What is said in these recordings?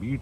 B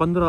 15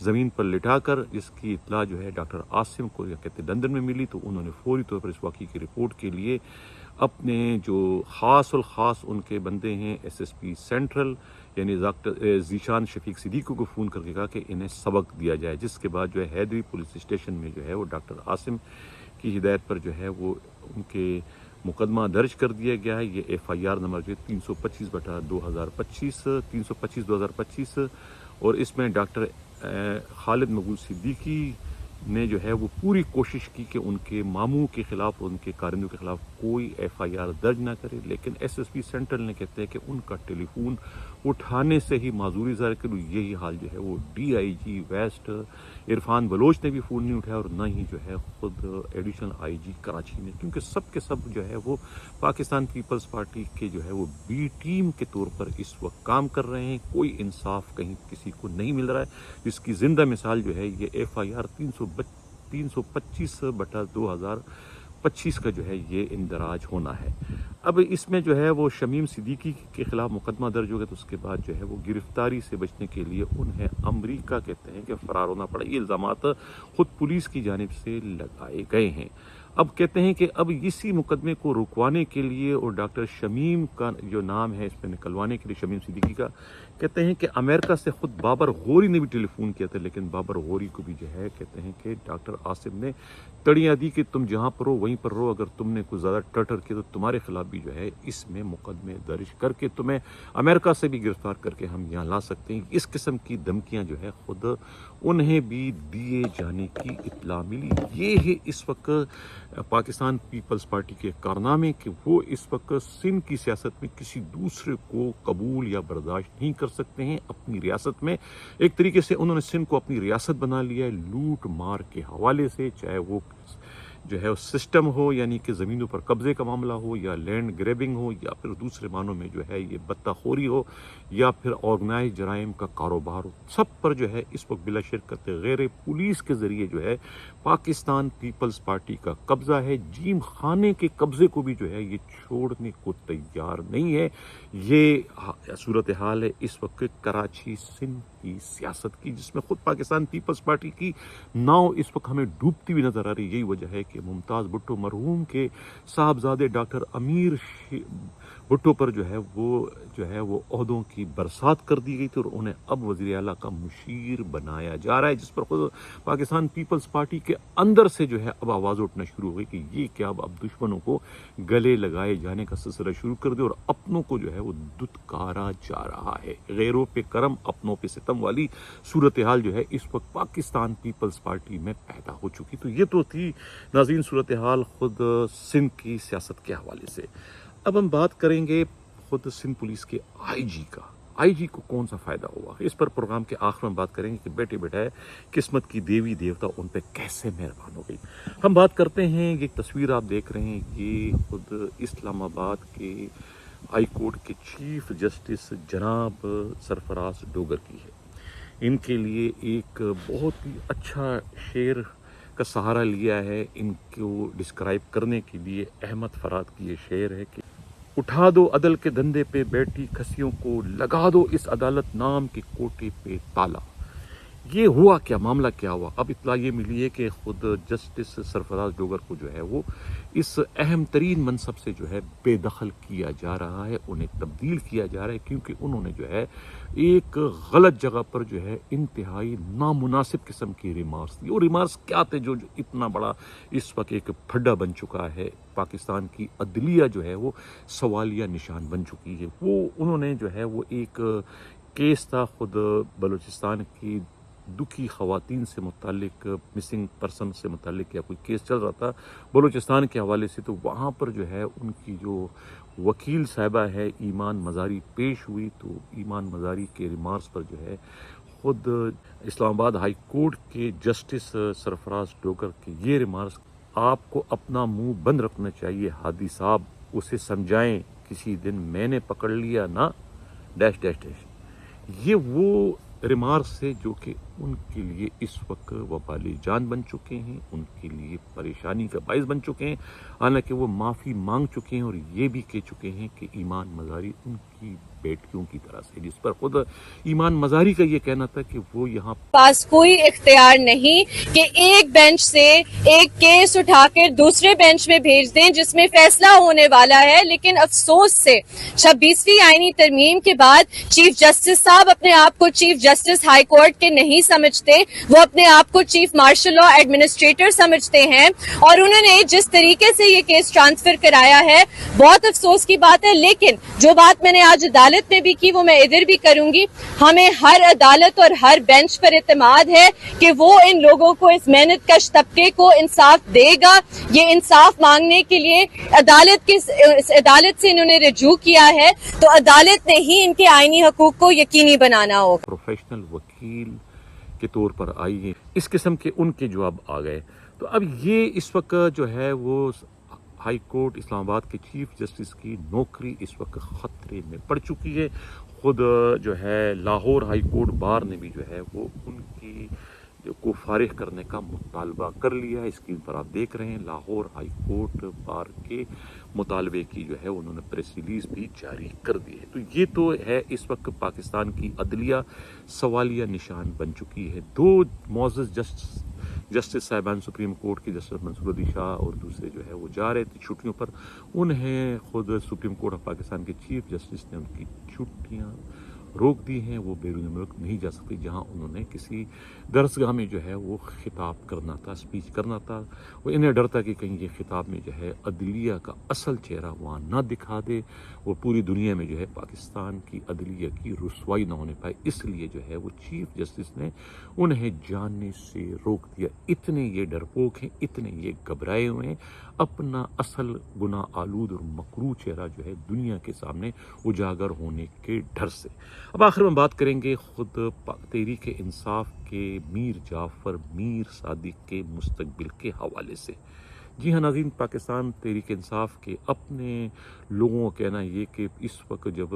زمین پر لٹا کر، اس کی اطلاع جو ہے ڈاکٹر عاصم کو یا کہتے لندن میں ملی، تو انہوں نے فوری طور پر اس واقعے کی رپورٹ کے لیے اپنے جو خاص الخاص ان کے بندے ہیں ایس ایس پی سینٹرل یعنی ڈاکٹر ذیشان شفیق صدیقی کو فون کر کے کہا کہ انہیں سبق دیا جائے، جس کے بعد جو ہے حیدری پولیس اسٹیشن میں جو ہے وہ ڈاکٹر عاصم کی ہدایت پر جو ہے وہ ان کے مقدمہ درج کر دیا گیا ہے۔ یہ ایف آئی آر نمبر جو ہے 325/2025 325/2025 اور اس میں ڈاکٹر خالد مقبول صدیقی نے جو ہے وہ پوری کوشش کی کہ ان کے ماموں کے خلاف اور ان کے کارندوں کے خلاف کوئی ایف آئی آر درج نہ کرے، لیکن ایس ایس پی سینٹرل نے کہتے ہیں کہ ان کا ٹیلی فون اٹھانے سے ہی معذوری ظاہر کروں۔ یہی حال جو ہے وہ D I G west Irfan Baloch نے بھی فون نہیں اٹھایا، اور نہ ہی جو ہے خود ایڈیشنل آئی جی کراچی نے، کیونکہ سب کے سب جو ہے وہ پاکستان پیپلز پارٹی کے جو ہے وہ بی ٹیم کے طور پر اس وقت کام کر رہے ہیں۔ کوئی انصاف کہیں کسی کو نہیں مل رہا ہے، جس کی زندہ مثال جو ہے یہ ایف آئی آر 325/2025 کا جو ہے یہ اندراج ہونا ہے۔ اب اس میں جو ہے وہ شمیم صدیقی کے خلاف مقدمہ درج ہو گیا، تو اس کے بعد جو ہے وہ گرفتاری سے بچنے کے لیے انہیں امریکہ کہتے ہیں کہ فرار ہونا پڑا۔ یہ الزامات خود پولیس کی جانب سے لگائے گئے ہیں۔ اب کہتے ہیں کہ اب اسی مقدمے کو رکوانے کے لیے اور ڈاکٹر شمیم کا جو نام ہے اس پہ نکلوانے کے لیے شمیم صدیقی کا، کہتے ہیں کہ امریکہ سے خود بابر غوری نے بھی ٹیلی فون کیا تھا، لیکن بابر غوری کو بھی جو ہے کہتے ہیں کہ ڈاکٹر عاصم نے تڑیاں دی کہ تم جہاں پر ہو وہیں پر رہو، اگر تم نے کچھ زیادہ ٹٹر کیا تو تمہارے خلاف بھی جو ہے اس میں مقدمے درج کر کے تمہیں امریکہ سے بھی گرفتار کر کے ہم یہاں لا سکتے ہیں۔ اس قسم کی دھمکیاں جو ہے خود انہیں بھی دیے جانے کی اطلاع ملی۔ یہ ہے اس وقت پاکستان پیپلز پارٹی کے کارنامے کہ وہ اس وقت سندھ کی سیاست میں کسی دوسرے کو قبول یا برداشت نہیں کر سکتے ہیں۔ اپنی ریاست میں ایک طریقے سے انہوں نے سندھ کو اپنی ریاست بنا لیا ہے، لوٹ مار کے حوالے سے، چاہے وہ جو ہے سسٹم ہو یعنی کہ زمینوں پر قبضے کا معاملہ ہو، یا لینڈ گریبنگ ہو، یا پھر دوسرے معنوں میں جو ہے یہ بتہ خوری ہو، یا پھر آرگنائز جرائم کا کاروبار ہو، سب پر جو ہے اس وقت بلا شرکت غیر پولیس کے ذریعے جو ہے پاکستان پیپلز پارٹی کا قبضہ ہے۔ جیم خانے کے قبضے کو بھی جو ہے یہ چھوڑنے کو تیار نہیں ہے۔ یہ صورتحال ہے اس وقت کراچی سندھ کی سیاست کی، جس میں خود پاکستان پیپلز پارٹی کی ناؤ اس وقت ہمیں ڈوبتی ہوئی نظر آ رہی ہے۔ یہی وجہ ہے کہ ممتاز بھٹو مرحوم کے صاحبزادے ڈاکٹر امیر بھٹو پر جو ہے وہ عہدوں کی برسات کر دی گئی تھی، اور انہیں اب وزیر اعلیٰ کا مشیر بنایا جا رہا ہے، جس پر خود پاکستان پیپلز پارٹی کے اندر سے جو ہے اب آواز اٹھنا شروع ہو گئی کہ یہ کیا اب دشمنوں کو گلے لگائے جانے کا سلسلہ شروع کر دے، اور اپنوں کو جو ہے وہ دتکارا جا رہا ہے۔ غیروں پہ کرم اپنوں پہ ستم والی صورتحال جو ہے اس وقت پاکستان پیپلز پارٹی میں پیدا ہو چکی۔ تو یہ تو تھی ناظرین صورتحال خود سندھ کی سیاست کے حوالے سے۔ اب ہم بات کریں گے خود سندھ پولیس کے آئی جی کا۔ آئی جی کو کون سا فائدہ ہوا، اس پر پروگرام کے آخر میں بات کریں گے کہ بیٹے بیٹھائے قسمت کی دیوی دیوتا ان پہ کیسے مہربان ہو گئی۔ ہم بات کرتے ہیں، یہ تصویر آپ دیکھ رہے ہیں، یہ خود اسلام آباد کے ہائی کورٹ کے چیف جسٹس جناب سرفراز ڈوگر کی ہے۔ ان کے لیے ایک بہت ہی اچھا شعر کا سہارا لیا ہے ان کو ڈسکرائب کرنے کے لیے۔ احمد فراد کی یہ شعر ہے کہ اٹھا دو عدل کے دھندے پہ بیٹھی کھسیوں کو، لگا دو اس عدالت نام کے کوٹے پہ تالا۔ یہ ہوا کیا، معاملہ کیا ہوا؟ اب اطلاع یہ ملی ہے کہ خود جسٹس سرفراز ڈوگر کو جو ہے وہ اس اہم ترین منصب سے جو ہے بے دخل کیا جا رہا ہے، انہیں تبدیل کیا جا رہا ہے، کیونکہ انہوں نے جو ہے ایک غلط جگہ پر جو ہے انتہائی نامناسب قسم کی ریمارکس دی۔ اور ریمارکس کیا تھے جو اتنا بڑا اس وقت ایک پھڈا بن چکا ہے، پاکستان کی عدلیہ جو ہے وہ سوالیہ نشان بن چکی ہے۔ وہ انہوں نے جو ہے وہ ایک کیس تھا خود بلوچستان کی دکھی خواتین سے متعلق، مسنگ پرسن سے متعلق یا کوئی کیس چل رہا تھا بلوچستان کے حوالے سے، تو وہاں پر جو ہے ان کی جو وکیل صاحبہ ہے ایمان مزاری پیش ہوئی، تو ایمان مزاری کے ریمارکس پر جو ہے خود اسلام آباد ہائی کورٹ کے جسٹس سرفراز ڈوگر کے یہ ریمارکس، آپ کو اپنا منہ بند رکھنا چاہیے ہادی صاحب، اسے سمجھائیں کسی دن میں نے پکڑ لیا نا ڈیش ڈیش ڈیش۔ یہ وہ ریمارکس ہے جو کہ ان کے لیے اس وقت وبال جان بن چکے ہیں، ان کے لیے پریشانی کا باعث بن چکے ہیں، حالانکہ وہ معافی مانگ چکے ہیں اور یہ بھی کہہ چکے ہیں کہ ایمان مزاری ان کی بیٹیوں کی طرح سے، جس پر خود ایمان مزاری کا یہ کہنا تھا کہ وہ یہاں پاس کوئی اختیار نہیں کہ ایک بینچ سے ایک کیس اٹھا کر دوسرے بینچ میں بھیج دیں جس میں فیصلہ ہونے والا ہے، لیکن افسوس سے 26ویں آئینی ترمیم کے بعد چیف جسٹس صاحب اپنے آپ کو چیف جسٹس ہائی کورٹ کے نہیں سمجھتے، وہ اپنے آپ کو چیف مارشل لا ایڈمنسٹریٹر سمجھتے ہیں، اور انہوں نے جس طریقے سے یہ کیس ٹرانسفر کرایا ہے بہت افسوس کی بات ہے۔ لیکن جو بات میں نے آج عدالت میں بھی کی وہ میں ادھر بھی کروں گی، ہمیں ہر عدالت اور ہر بینچ پر اعتماد ہے کہ وہ ان لوگوں کو، اس محنت کش طبقے کو انصاف دے گا۔ یہ انصاف مانگنے کے لیے عدالت سے انہوں نے رجوع کیا ہے تو عدالت نے ہی ان کے آئینی حقوق کو یقینی بنانا ہوگا۔ پروفیشنل وکیل کے طور پر آئی ہے، اس قسم کے ان کے جواب آ گئے۔ تو اب یہ اس وقت جو ہے وہ ہائی کورٹ اسلام آباد کے چیف جسٹس کی نوکری اس وقت خطرے میں پڑ چکی ہے۔ خود جو ہے لاہور ہائی کورٹ بار نے بھی جو ہے وہ ان کی کو فارغ کرنے کا مطالبہ کر لیا ہے۔ اسکرین پر آپ دیکھ رہے ہیں لاہور ہائی کورٹ بار کے مطالبے کی جو ہے انہوں نے پریس ریلیز بھی جاری کر دی ہے۔ تو یہ تو ہے اس وقت پاکستان کی عدلیہ سوالیہ نشان بن چکی ہے۔ دو معزز جسٹس صاحبان سپریم کورٹ کے جسٹس منصور علی شاہ اور دوسرے جو ہے وہ جا رہے تھے چھٹیوں پر، انہیں خود سپریم کورٹ آف پاکستان کے چیف جسٹس نے ان کی چھٹیاں روک دی ہیں، وہ بیرون ملک نہیں جا سکتے جہاں انہوں نے کسی درسگاہ میں جو ہے وہ خطاب کرنا تھا، اسپیچ کرنا تھا۔ وہ انہیں ڈر تھا کہ کہیں یہ خطاب میں جو ہے عدلیہ کا اصل چہرہ وہاں نہ دکھا دے، وہ پوری دنیا میں جو ہے پاکستان کی عدلیہ کی رسوائی نہ ہونے پائے، اس لیے جو ہے وہ چیف جسٹس نے انہیں جانے سے روک دیا۔ اتنے یہ ڈرپوک ہیں، اتنے یہ گھبرائے ہوئے ہیں، اپنا اصل گناہ آلود اور مکروہ چہرہ جو ہے دنیا کے سامنے اجاگر ہونے کے ڈر سے۔ اب آخر میں بات کریں گے خود تحریک انصاف کے میر جعفر میر صادق کے مستقبل کے حوالے سے۔ جی ہاں ناظرین، پاکستان تحریک انصاف کے اپنے لوگوں کا کہنا یہ کہ اس وقت جب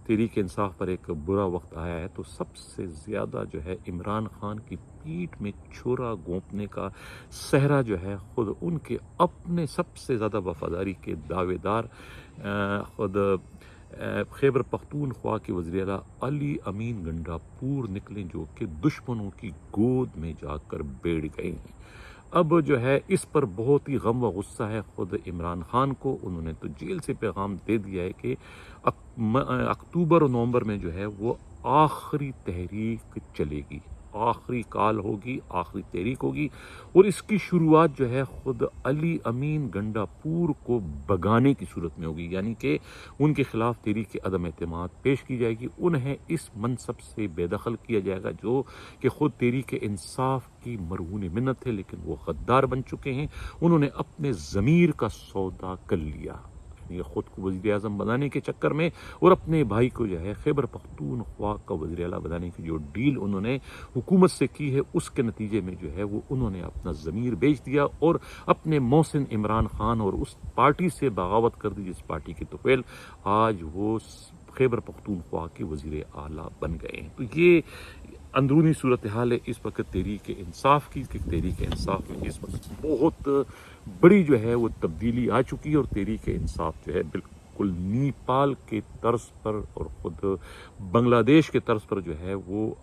تحریک انصاف پر ایک برا وقت آیا ہے تو سب سے زیادہ جو ہے عمران خان کی پیٹھ میں چھرا گھونپنے کا صحرا جو ہے خود ان کے اپنے سب سے زیادہ وفاداری کے دعوے دار خود خیبر پختونخوا کے وزیر اعلیٰ علی امین گنڈاپور نکلے، جو کہ دشمنوں کی گود میں جا کر بیٹھ گئے ہیں۔ اب جو ہے اس پر بہت ہی غم و غصہ ہے خود عمران خان کو۔ انہوں نے تو جیل سے پیغام دے دیا ہے کہ اکتوبر اور نومبر میں جو ہے وہ آخری تحریک چلے گی، آخری کال ہوگی، آخری تحریک ہوگی، اور اس کی شروعات جو ہے خود علی امین گنڈاپور کو بگانے کی صورت میں ہوگی، یعنی کہ ان کے خلاف تحریک عدم اعتماد پیش کی جائے گی، انہیں اس منصب سے بے دخل کیا جائے گا جو کہ خود تحریک انصاف کی مرہون منت ہے، لیکن وہ غدار بن چکے ہیں۔ انہوں نے اپنے ضمیر کا سودا کر لیا، یہ خود کو وزیر اعظم بنانے کے چکر میں، اور اپنے بھائی کو جو ہے خیبر پختونخوا کا وزیر اعلیٰ بنانے کی جو ڈیل انہوں نے حکومت سے کی ہے، اس کے نتیجے میں جو ہے وہ انہوں نے اپنا ضمیر بیچ دیا اور اپنے محسن عمران خان اور اس پارٹی سے بغاوت کر دی جس پارٹی کی طفیل آج وہ خیبر پختونخوا کے وزیر اعلیٰ بن گئے ہیں۔ تو یہ اندرونی صورتحال ہے اس وقت تحریک انصاف کی، کہ تحریک انصاف میں اس وقت بہت بڑی جو ہے وہ تبدیلی آ چکی ہے، اور تحریک انصاف جو ہے بالکل نیپال کے طرز پر اور خود بنگلہ دیش کے طرز پر جو ہے وہ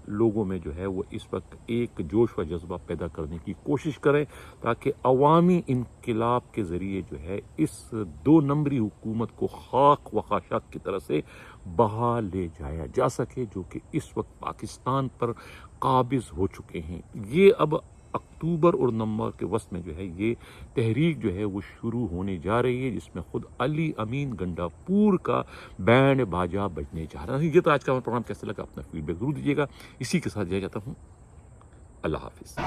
لوگوں میں جو ہے وہ اس وقت ایک جوش و جذبہ پیدا کرنے کی کوشش کریں تاکہ عوامی انقلاب کے ذریعے جو ہے اس 2 نمبری حکومت کو خاک و خاشاک کی طرح سے بہا لے جایا جا سکے، جو کہ اس وقت پاکستان پر قابض ہو چکے ہیں۔ یہ اب اکتوبر اور نومبر کے وسط میں جو ہے یہ تحریک جو ہے وہ شروع ہونے جا رہی ہے، جس میں خود علی امین گنڈاپور کا بینڈ باجا بجنے جا رہا ہے۔ یہ تو آج کا پروگرام کیسا لگا، اپنا فیڈ بیک ضرور دیجیے گا۔ اسی کے ساتھ جاتا ہوں، اللہ حافظ۔